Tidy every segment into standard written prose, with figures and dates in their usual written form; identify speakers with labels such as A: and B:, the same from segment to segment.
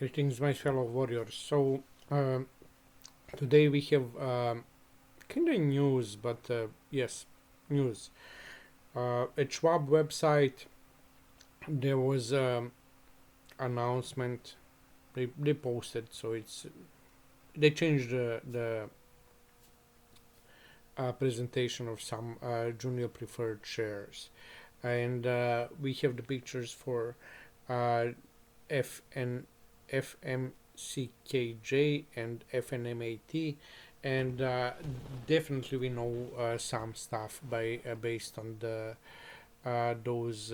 A: Greetings, my fellow warriors. So, today we have kind of news, but yes, news. At Schwab website, there was announcement. They posted, so they changed the presentation of some junior preferred shares, and we have the pictures for FN fmckj and fnmat, and definitely we know some stuff based on those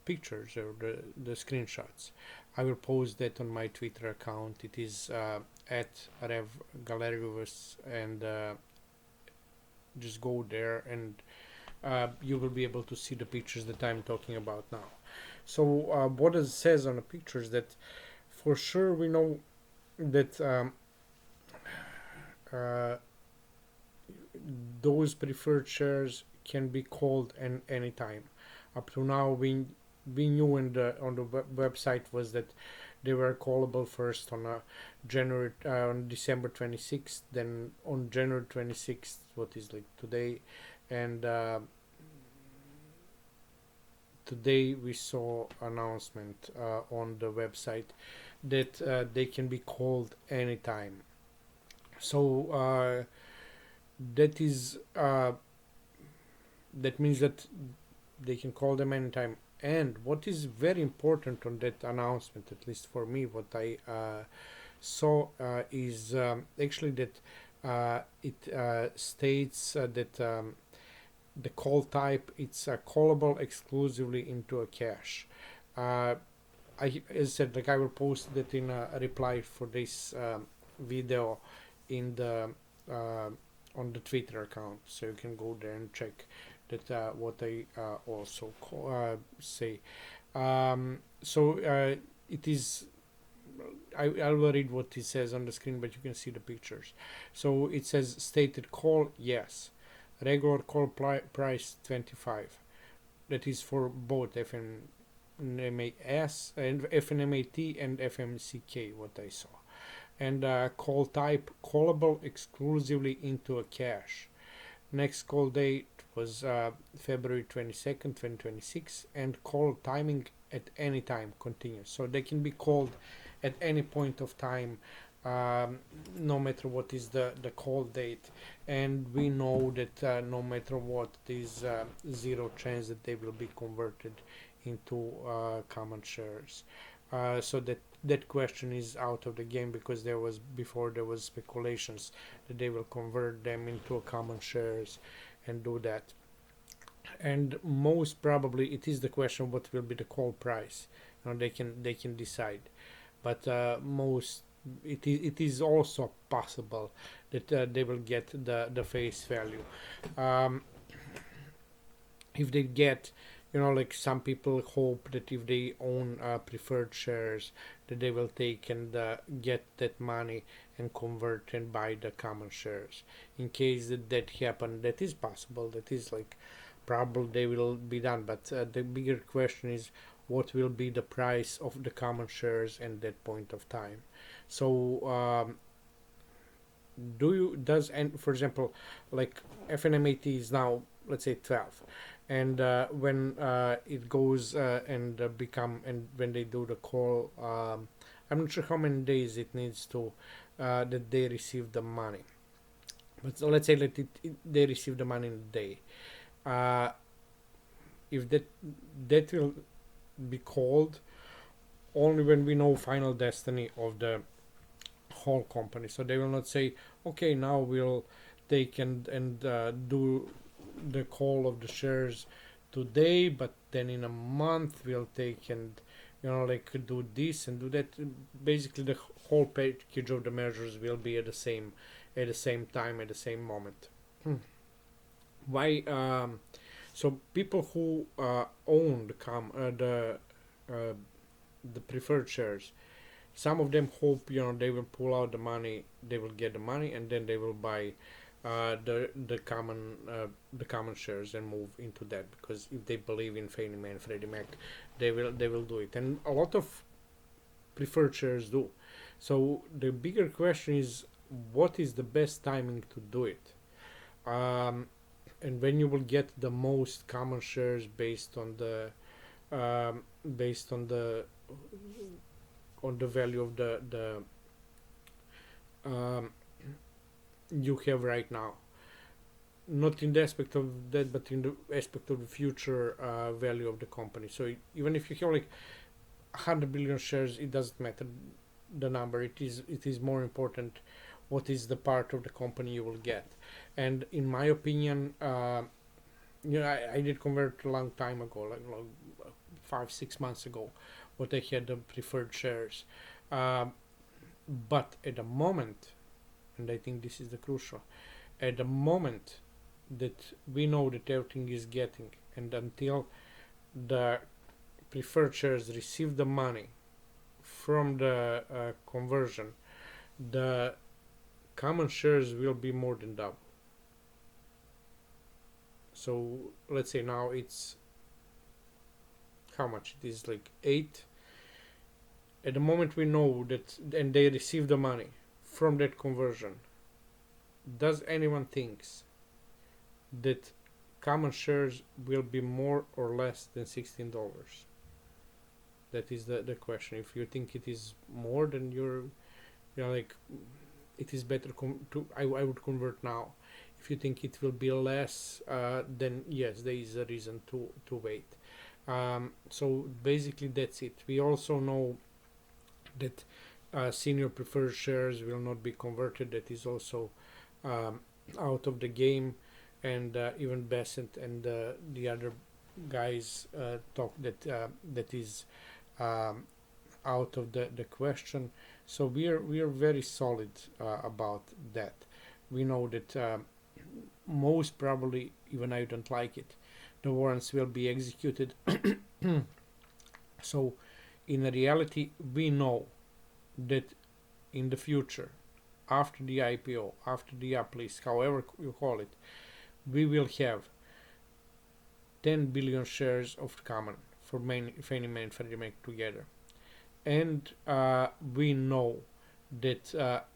A: pictures or the screenshots. I will post that on my Twitter account. It is at Rev Galerius, and just go there and you will be able to see the pictures that I'm talking about now. So what it says on the pictures, that for sure we know that those preferred shares can be called any time. Up to now, we knew on the website was that they were callable first on on December 26th, then on January 26th, what is like today, and today we saw announcement on the website that they can be called anytime. So that is that means that they can call them anytime. And what is very important on that announcement, at least for me, what I saw is actually that it states that the call type, it's callable exclusively into a cash. As I said, like I will post that in a reply for this video in the on the Twitter account, so you can go there and check that what I also say. So it is. I will read what it says on the screen, but you can see the pictures. So it says stated call yes, regular call price 25. That is for both FNMAS and FNMAT and FMCK, what I saw. And call type callable exclusively into a cash. Next call date was February 22nd, 2026, and call timing at any time continues. So they can be called at any point of time, no matter what is the call date. And we know that no matter what, there's zero chance that they will be converted into common shares. So that question is out of the game, because there was speculations that they will convert them into a common shares and do that. And most probably it is the question what will be the call price. They can decide, but most it is also possible that they will get the face value. If they get, like some people hope that if they own preferred shares, that they will take and get that money and convert and buy the common shares. In case that happen, that is possible. That is like probably they will be done. But the bigger question is, what will be the price of the common shares at that point of time? So for example, like FNMAT is now, let's say, 12, and when it goes and become, and when they do the call, I'm not sure how many days it needs to that they receive the money, but so let's say that they receive the money in a day. If that will be called only when we know final destiny of the whole company. So they will not say, okay, now we'll take and do the call of the shares today, but then in a month we'll take and like do this and do that. Basically the whole package of the measures will be at the same time, at the same moment. Why? So people who own the preferred shares, some of them hope they will pull out the money, they will get the money, and then they will buy the common shares and move into that, because if they believe in Fannie Mae and Freddie Mac, they will do it. And a lot of preferred shares do. So the bigger question is, what is the best timing to do it? And when you will get the most common shares based on the um, based on the value of the um, you have right now, not in the aspect of that, but in the aspect of the future value of the company. So even if you have like 100 billion shares, it doesn't matter the number. It is more important what is the part of the company you will get. And in my opinion, I did convert a long time ago, like 5-6 months ago, what I had the preferred shares. Um, but at the moment, and I think this is the crucial, at the moment that we know that everything is getting, and until the preferred shares receive the money from the conversion, the common shares will be more than double. So let's say now it's how much it is, like 8. At the moment we know that, and they receive the money from that conversion, does anyone thinks that common shares will be more or less than $16? That is the question. If you think it is more, then you're like, it is better I would convert now. If you think it will be less, then yes, there is a reason to wait. So basically that's it. We also know that senior preferred shares will not be converted. That is also out of the game, and even Bassett and the other guys talk that that is out of the question. So we are very solid about that. We know that most probably, even I don't like it, the warrants will be executed. So in reality, we know that in the future, after the IPO, after the uplist, however you call it, we will have 10 billion shares of common for Fannie Mae and Freddie Mac together. And we know that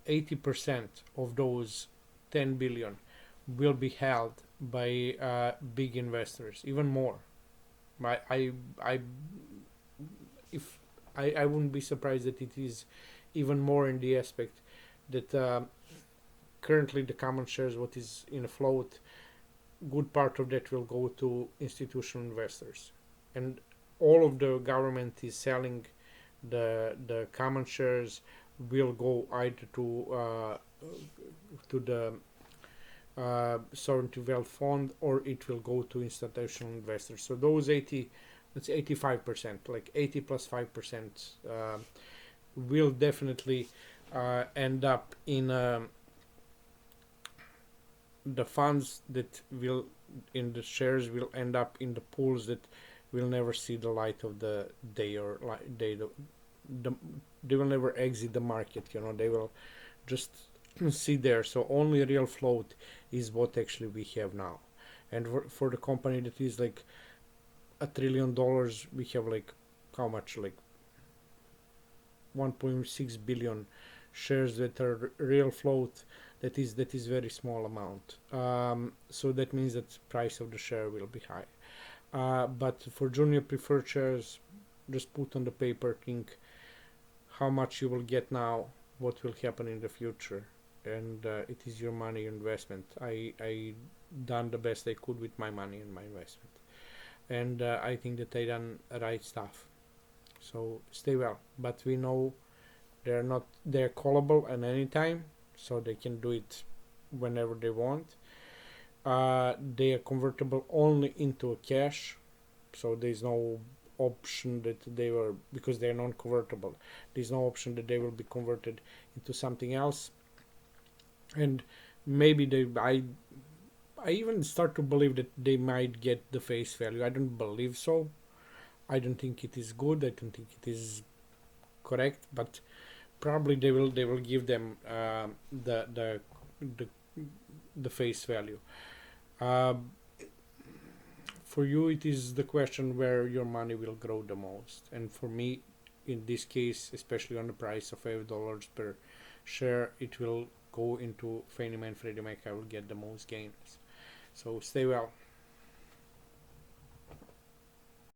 A: 80% of those 10 billion will be held by big investors, even more. I if I wouldn't be surprised that it is even more in the aspect that currently the common shares, what is in a float, good part of that will go to institutional investors, and all of the government is selling the common shares will go either to the sovereignty wealth fund, or it will go to institutional investors. So those 80, let's say 85%, like 80 plus 5%, will definitely end up in the funds that will, in the shares, will end up in the pools that will never see the light of the day, or they will never exit the market. They will just sit there. So only real float is what actually we have now. And for the company that is like $1 trillion, we have like how much, like 1.6 billion shares that are real float. That is very small amount. So that means that price of the share will be high. But for junior preferred shares, just put on the paper, think how much you will get now, what will happen in the future, and it is your money investment. I done the best I could with my money and my investment, and I think that I done right stuff. So stay well, but we know they're callable at any time, so they can do it whenever they want. They are convertible only into a cash, so there's no option that they were, because they're non-convertible, there's no option that they will be converted into something else. And maybe I even start to believe that they might get the face value. I don't believe so. I don't think it is good. I don't think it is correct, but probably they will give them the face value. For you, it is the question where your money will grow the most, and for me, in this case, especially on the price of $5 per share, it will go into Fannie Mae and Freddie Mac. I will get the most gains. So stay well.